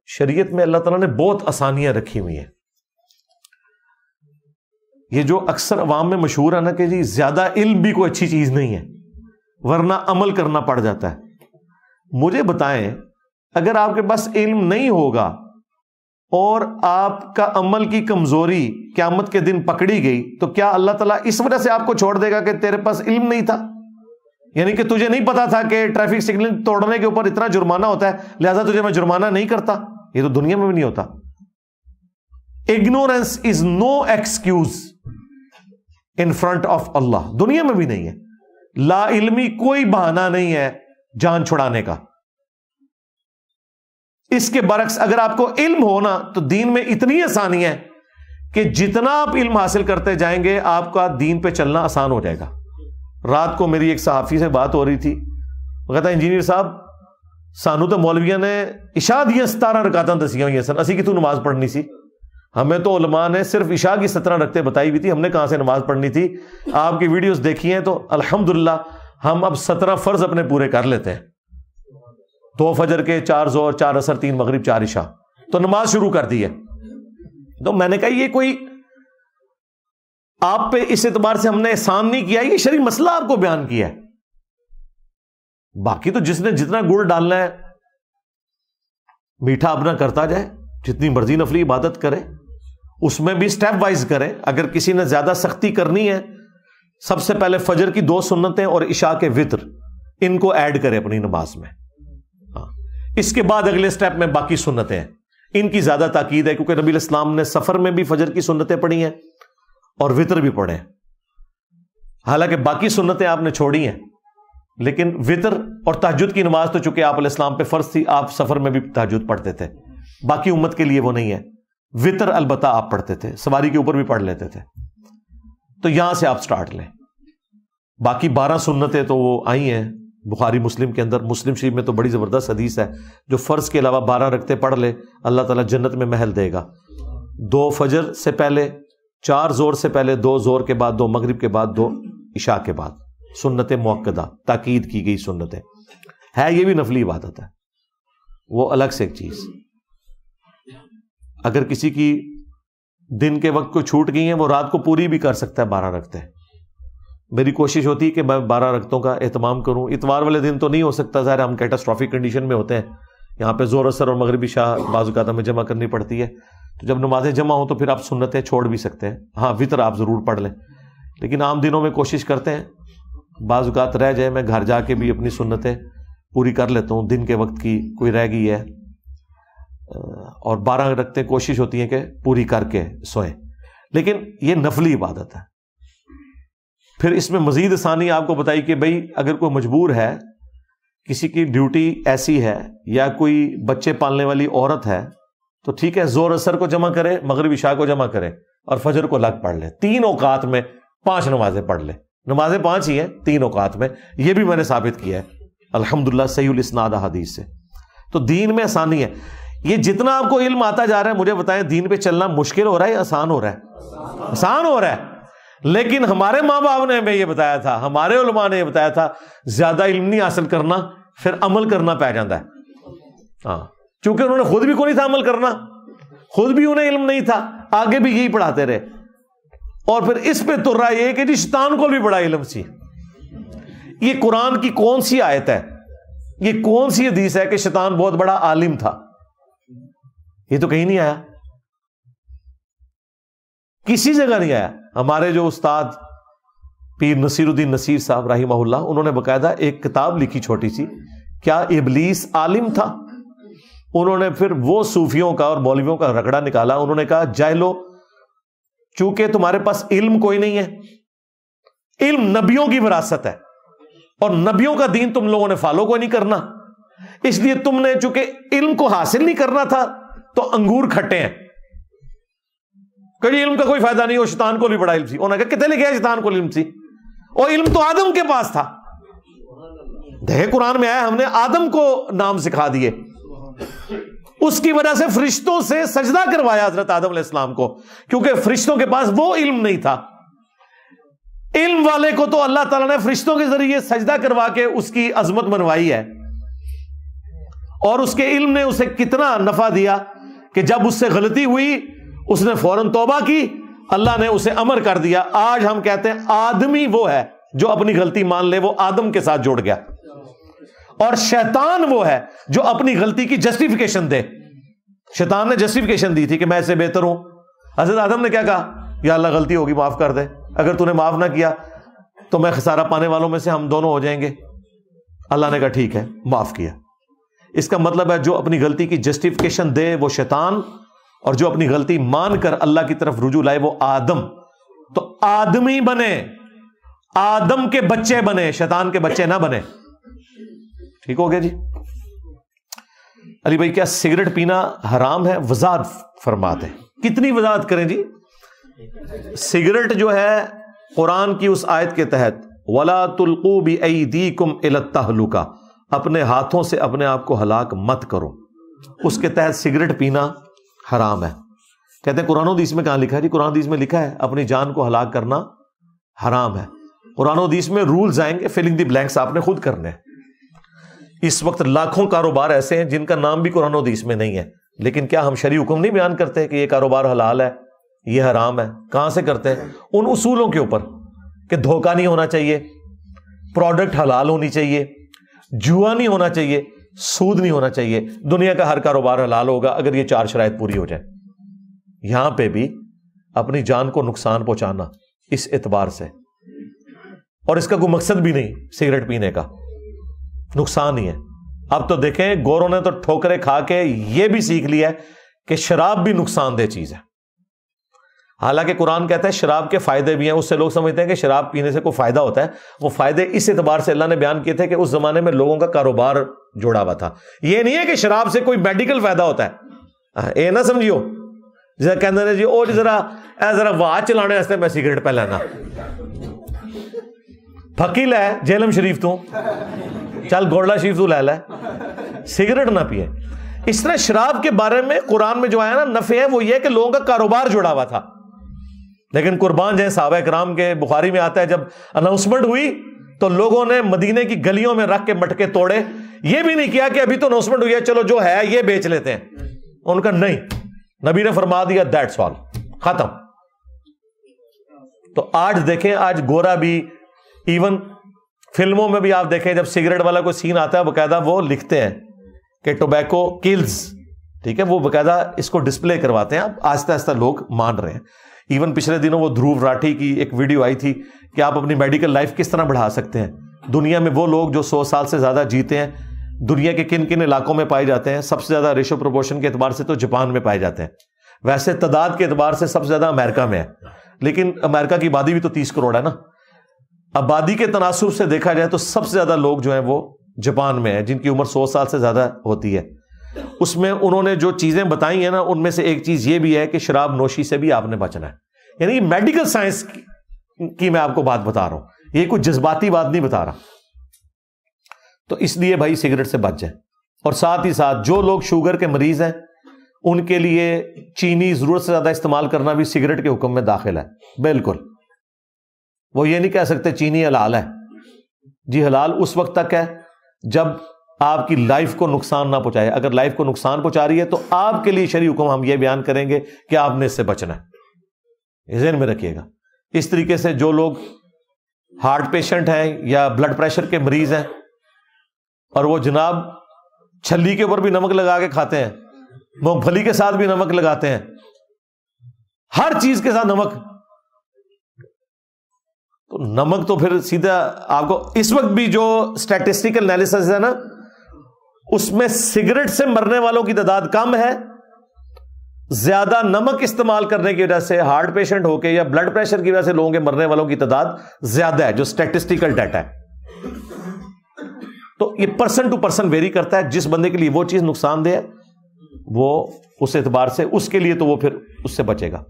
شریعت میں اللہ تعالیٰ نے بہت آسانیاں رکھی ہوئی ہیں. یہ جو اکثر عوام میں مشہور ہے نا کہ جی زیادہ علم بھی کوئی اچھی چیز نہیں ہے ورنہ عمل کرنا پڑ جاتا ہے. مجھے بتائیں اگر آپ کے پاس علم نہیں ہوگا اور آپ کا عمل کی کمزوری قیامت کے دن پکڑی گئی تو کیا اللہ تعالیٰ اس وجہ سے آپ کو چھوڑ دے گا کہ تیرے پاس علم نہیں تھا؟ یعنی کہ تجھے نہیں پتا تھا کہ ٹریفک سگنل توڑنے کے اوپر اتنا جرمانہ ہوتا ہے لہذا تجھے میں جرمانہ نہیں کرتا. یہ تو دنیا میں بھی نہیں ہوتا. Ignorance is no excuse in front of Allah. دنیا میں بھی نہیں ہے. لا علمی کوئی بہانہ نہیں ہے جان چھڑانے کا. اس کے برعکس اگر آپ کو علم ہونا تو دین میں اتنی آسانی ہے کہ جتنا آپ علم حاصل کرتے جائیں گے آپ کا دین پہ چلنا آسان ہو جائے گا. رات کو میری ایک صحافی سے بات ہو رہی تھی. وہ کہتا انجینئر صاحب سانو تو مولویاں نے عشاء دیا 17 رکعتاں دسیاں ہوئی ہیں سن اسی کی تو نماز پڑھنی سی. ہمیں تو علماء نے صرف عشاء کی 17 رکعتیں بتائی ہوئی تھی, ہم نے کہاں سے نماز پڑھنی تھی. آپ کی ویڈیوز دیکھی ہیں تو الحمدللہ ہم اب 17 فرض اپنے پورے کر لیتے ہیں. 2 فجر کے 4 ظہر 4 عصر 3 مغرب 4 عشاء تو نماز شروع کر دی ہے. تو میں نے کہا یہ کوئی آپ پہ اس اعتبار سے ہم نے احسان نہیں کیا, یہ شرعی مسئلہ آپ کو بیان کیا ہے. باقی تو جس نے جتنا گڑ ڈالنا ہے میٹھا اپنا کرتا جائے, جتنی مرضی نفلی عبادت کرے, اس میں بھی سٹیپ وائز کرے. اگر کسی نے زیادہ سختی کرنی ہے سب سے پہلے فجر کی 2 سنتیں اور عشاء کے وتر ان کو ایڈ کرے اپنی نماز میں. اس کے بعد اگلے سٹیپ میں باقی سنتیں ہیں, ان کی زیادہ تاکید ہے کیونکہ نبی الاسلام نے سفر میں بھی فجر کی سنتیں پڑھی ہیں اور وتر بھی پڑھے ہیں. حالانکہ باقی سنتیں آپ نے چھوڑی ہیں لیکن وتر اور تہجد کی نماز تو چونکہ آپ علیہ السلام پہ فرض تھی, آپ سفر میں بھی تہجد پڑھتے تھے. باقی امت کے لیے وہ نہیں ہے. وتر البتہ آپ پڑھتے تھے, سواری کے اوپر بھی پڑھ لیتے تھے. تو یہاں سے آپ سٹارٹ لیں. باقی 12 سنتیں تو وہ آئی ہیں بخاری مسلم کے اندر. مسلم شریف میں تو بڑی زبردست حدیث ہے, جو فرض کے علاوہ 12 رکعتیں پڑھ لے اللہ تعالیٰ جنت میں محل دے گا. 2 فجر سے پہلے, 4 ظہر سے پہلے, 2 ظہر کے بعد, 2 مغرب کے بعد, 2 عشاء کے بعد. سنت موقدہ تاکید کی گئی سنتیں ہے. یہ بھی نفلی عبادت ہے, وہ الگ سے ایک چیز. اگر کسی کی دن کے وقت کو چھوٹ گئی ہیں وہ رات کو پوری بھی کر سکتا ہے 12 رکعتیں. میری کوشش ہوتی ہے کہ میں 12 رکعتوں کا اہتمام کروں. اتوار والے دن تو نہیں ہو سکتا, ظاہر ہم کیٹاسٹرافک کنڈیشن میں ہوتے ہیں, یہاں پہ زور اثر اور مغربی عشاء بعض اوقات میں جمع کرنی پڑتی ہے. تو جب نمازیں جمع ہوں تو پھر آپ سنتیں چھوڑ بھی سکتے ہیں. ہاں وتر آپ ضرور پڑھ لیں, لیکن عام دنوں میں کوشش کرتے ہیں بعض اوقات رہ جائے, میں گھر جا کے بھی اپنی سنتیں پوری کر لیتا ہوں. دن کے وقت کی کوئی رہ گئی ہے اور 12 رکعتیں کوشش ہوتی ہیں کہ پوری کر کے سوئیں, لیکن یہ نفلی عبادت ہے. پھر اس میں مزید آسانی آپ کو بتائی کہ بھئی اگر کوئی مجبور ہے, کسی کی ڈیوٹی ایسی ہے یا کوئی بچے پالنے والی عورت ہے تو ٹھیک ہے, زور اثر کو جمع کرے, مغرب عشاء کو جمع کرے اور فجر کو الگ پڑھ لے. 3 اوقات میں 5 نمازیں پڑھ لے. نمازیں 5 ہی ہیں 3 اوقات میں, یہ بھی میں نے ثابت کیا ہے الحمدللہ صحیح الاسناد حدیث سے. تو دین میں آسانی ہے. یہ جتنا آپ کو علم آتا جا رہا ہے مجھے بتائیں دین پہ چلنا مشکل ہو رہا ہے یا آسان ہو رہا ہے؟ آسان ہو رہا ہے. لیکن ہمارے ماں باپ نے ہمیں یہ بتایا تھا, ہمارے علماء نے یہ بتایا تھا, زیادہ علم نہیں حاصل کرنا پھر عمل کرنا پہ جاتا ہے. ہاں چونکہ انہوں نے خود بھی کو نہیں تھا عمل کرنا, خود بھی انہیں علم نہیں تھا, آگے بھی یہی پڑھاتے رہے. اور پھر اس پہ تر رہا یہ کہ شیطان کو بھی بڑا علم سی. یہ قرآن کی کون سی آیت ہے, یہ کون سی حدیث ہے کہ شیطان بہت بڑا عالم تھا؟ یہ تو کہیں نہیں آیا, کسی جگہ نہیں آیا. ہمارے جو استاد پیر نصیر الدین نصیر صاحب رحمہ اللہ, انہوں نے باقاعدہ ایک کتاب لکھی چھوٹی سی, کیا ابلیس عالم تھا؟ انہوں نے پھر وہ صوفیوں کا اور مولویوں کا رگڑا نکالا. انہوں نے کہا جاہلو, چونکہ تمہارے پاس علم کوئی نہیں ہے, علم نبیوں کی وراثت ہے اور نبیوں کا دین تم لوگوں نے فالو کوئی نہیں کرنا, اس لیے تم نے چونکہ علم کو حاصل نہیں کرنا تھا تو انگور کھٹے ہیں. کہ علم کا کوئی فائدہ نہیں, وہ شیطان کو بھی بڑا علم سی. انہوں نے کہا کتنے لکھے شیطان کو علم سی, اور علم تو آدم کے پاس تھا. دیکھیں قرآن میں آیا ہم نے آدم کو نام سکھا دیے, اس کی وجہ سے فرشتوں سے سجدہ کروایا حضرت آدم علیہ السلام کو, کیونکہ فرشتوں کے پاس وہ علم نہیں تھا. علم والے کو تو اللہ تعالیٰ نے فرشتوں کے ذریعے سجدہ کروا کے اس کی عظمت منوائی ہے. اور اس کے علم نے اسے کتنا نفع دیا کہ جب اس سے غلطی ہوئی اس نے فوراً توبہ کی، اللہ نے اسے امر کر دیا۔ آج ہم کہتے ہیں آدمی وہ ہے جو اپنی غلطی مان لے، وہ آدم کے ساتھ جوڑ گیا، اور شیطان وہ ہے جو اپنی غلطی کی جسٹیفیکیشن دے۔ شیطان نے جسٹیفیکیشن دی تھی کہ میں اس سے بہتر ہوں۔ حضرت آدم نے کیا کہا؟ یا اللہ غلطی ہوگی، معاف کر دے، اگر تو نے معاف نہ کیا تو میں خسارہ پانے والوں میں سے ہم دونوں ہو جائیں گے۔ اللہ نے کہا ٹھیک ہے، معاف کیا۔ اس کا مطلب ہے جو اپنی غلطی کی جسٹیفیکیشن دے وہ شیطان، اور جو اپنی غلطی مان کر اللہ کی طرف رجوع لائے وہ آدم۔ تو آدمی بنے، آدم کے بچے بنے، شیطان کے بچے نہ بنے۔ ٹھیک ہو گیا جی؟ علی بھائی کیا سگریٹ پینا حرام ہے؟ وضاحت فرماتے ہیں۔ کتنی وضاحت کریں جی؟ سگریٹ جو ہے قرآن کی اس آیت کے تحت وَلَا تُلْقُوا بِأَيْدِيكُمْ إِلَى التَّهْلُكَةِ، اپنے ہاتھوں سے اپنے آپ کو ہلاک مت کرو، اس کے تحت سگریٹ پینا حرام ہے۔ کہتے ہیں قرآن و حدیث میں کہاں لکھا ہے؟ جی قرآن و حدیث میں لکھا ہے اپنی جان کو ہلاک کرنا حرام ہے۔ قرآن و حدیث میں رولز آئیں گے، فلنگ دی بلینکس آپ نے خود کرنے ہیں۔ اس وقت لاکھوں کاروبار ایسے ہیں جن کا نام بھی قرآن و حدیث میں نہیں ہے، لیکن کیا ہم شرعی حکم نہیں بیان کرتے کہ یہ کاروبار حلال ہے، یہ حرام ہے؟ کہاں سے کرتے ہیں؟ ان اصولوں کے اوپر کہ دھوکہ نہیں ہونا چاہیے، پروڈکٹ حلال ہونی چاہیے، جوا نہیں ہونا چاہیے، سود نہیں ہونا چاہیے، دنیا کا ہر کاروبار حلال ہوگا اگر یہ 4 شرائط پوری ہو جائے۔ یہاں پہ بھی اپنی جان کو نقصان پہنچانا اس اعتبار سے، اور اس کا کوئی مقصد بھی نہیں سگریٹ پینے کا، نقصان ہی ہے۔ اب تو دیکھیں گوروں نے تو ٹھوکریں کھا کے یہ بھی سیکھ لیا ہے کہ شراب بھی نقصان دہ چیز ہے، حالانکہ قرآن کہتا ہے شراب کے فائدے بھی ہیں۔ اس سے لوگ سمجھتے ہیں کہ شراب پینے سے کوئی فائدہ ہوتا ہے، وہ فائدے اس اعتبار سے اللہ نے بیان کیے تھے کہ اس زمانے میں لوگوں کا کاروبار جڑا ہوا تھا۔ یہ نہیں ہے کہ شراب سے کوئی میڈیکل فائدہ ہوتا ہے، اے نہ سمجھیو جیسا کہتے ہیں جی او جی ذرا واہ چلانے واسطے میں سگریٹ پہ لینا، پھکی لے جہلم شریف تو چل گوڑلا شریف تو لے لے، سگریٹ نہ پیے۔ اس طرح شراب کے بارے میں قرآن میں جو آیا نا نفع ہے وہ یہ کہ لوگوں کا کاروبار جڑا ہوا تھا، لیکن قربان جائیں صحابہ کرام کے، بخاری میں آتا ہے جب اناؤنسمنٹ ہوئی تو لوگوں نے مدینے کی گلیوں میں رکھ کے مٹکے توڑے، یہ بھی نہیں کیا کہ ابھی تو اناؤنسمنٹ ہوئی ہے چلو جو ہے یہ بیچ لیتے ہیں، ان کا نہیں، نبی نے فرما دیا دیٹس آل، ختم۔ تو آج دیکھیں، آج گورا بھی، ایون فلموں میں بھی آپ دیکھیں جب سگریٹ والا کوئی سین آتا ہے باقاعدہ وہ لکھتے ہیں کہ ٹوبیکو کلز، ٹھیک ہے، وہ باقاعدہ اس کو ڈسپلے کرواتے ہیں۔ اب آہستہ آہستہ لوگ مان رہے ہیں۔ ایون پچھلے دنوں وہ دھروو راٹھی کی ایک ویڈیو آئی تھی کہ آپ اپنی میڈیکل لائف کس طرح بڑھا سکتے ہیں۔ دنیا میں وہ لوگ جو 100 سال سے زیادہ جیتے ہیں دنیا کے کن کن علاقوں میں پائے جاتے ہیں؟ سب سے زیادہ ریشو پروپورشن کے اعتبار سے تو جاپان میں پائے جاتے ہیں، ویسے تعداد کے اعتبار سے سب سے زیادہ امریکہ میں ہے، لیکن امریکہ کی آبادی بھی تو 30 کروڑ ہے نا۔ آبادی کے تناسب سے دیکھا جائے تو سب سے زیادہ لوگ جو ہیں وہ جاپان میں ہیں جن کی عمر 100 سال سے زیادہ ہوتی ہے۔ اس میں انہوں نے جو چیزیں بتائی ہیں نا ان میں سے ایک چیز یہ بھی ہے کہ شراب نوشی سے بھی آپ نے بچنا ہے، یعنی میڈیکل سائنس کی میں آپ کو بات بتا رہا ہوں، یہ کوئی جذباتی بات نہیں بتا رہا۔ تو اس لیے بھائی سگریٹ سے بچ جائیں، اور ساتھ ہی ساتھ جو لوگ شوگر کے مریض ہیں ان کے لیے چینی ضرورت سے زیادہ استعمال کرنا بھی سگریٹ کے حکم میں داخل ہے۔ بالکل، وہ یہ نہیں کہہ سکتے چینی حلال ہے، جی حلال اس وقت تک ہے جب آپ کی لائف کو نقصان نہ پہنچائے۔ اگر لائف کو نقصان پہنچا رہی ہے تو آپ کے لیے شرعی حکم ہم یہ بیان کریں گے کہ آپ نے اس سے بچنا ہے، ذہن میں رکھیے گا۔ اس طریقے سے جو لوگ ہارٹ پیشنٹ ہیں یا بلڈ پریشر کے مریض ہیں اور وہ جناب چھلی کے اوپر بھی نمک لگا کے کھاتے ہیں، مونگ پھلی کے ساتھ بھی نمک لگاتے ہیں، ہر چیز کے ساتھ نمک، تو نمک تو پھر سیدھا آپ کو اس وقت بھی جو اسٹیٹسٹیکل انالیسس ہے نا اس میں سگریٹ سے مرنے والوں کی تعداد کم ہے، زیادہ نمک استعمال کرنے کی وجہ سے ہارٹ پیشنٹ ہو کے یا بلڈ پریشر کی وجہ سے لوگوں کے مرنے والوں کی تعداد زیادہ ہے، جو اسٹیٹسٹیکل ڈیٹا ہے۔ تو یہ پرسن ٹو پرسن ویری کرتا ہے، جس بندے کے لیے وہ چیز نقصان دہ ہے وہ اس اعتبار سے اس کے لیے تو وہ پھر اس سے بچے گا۔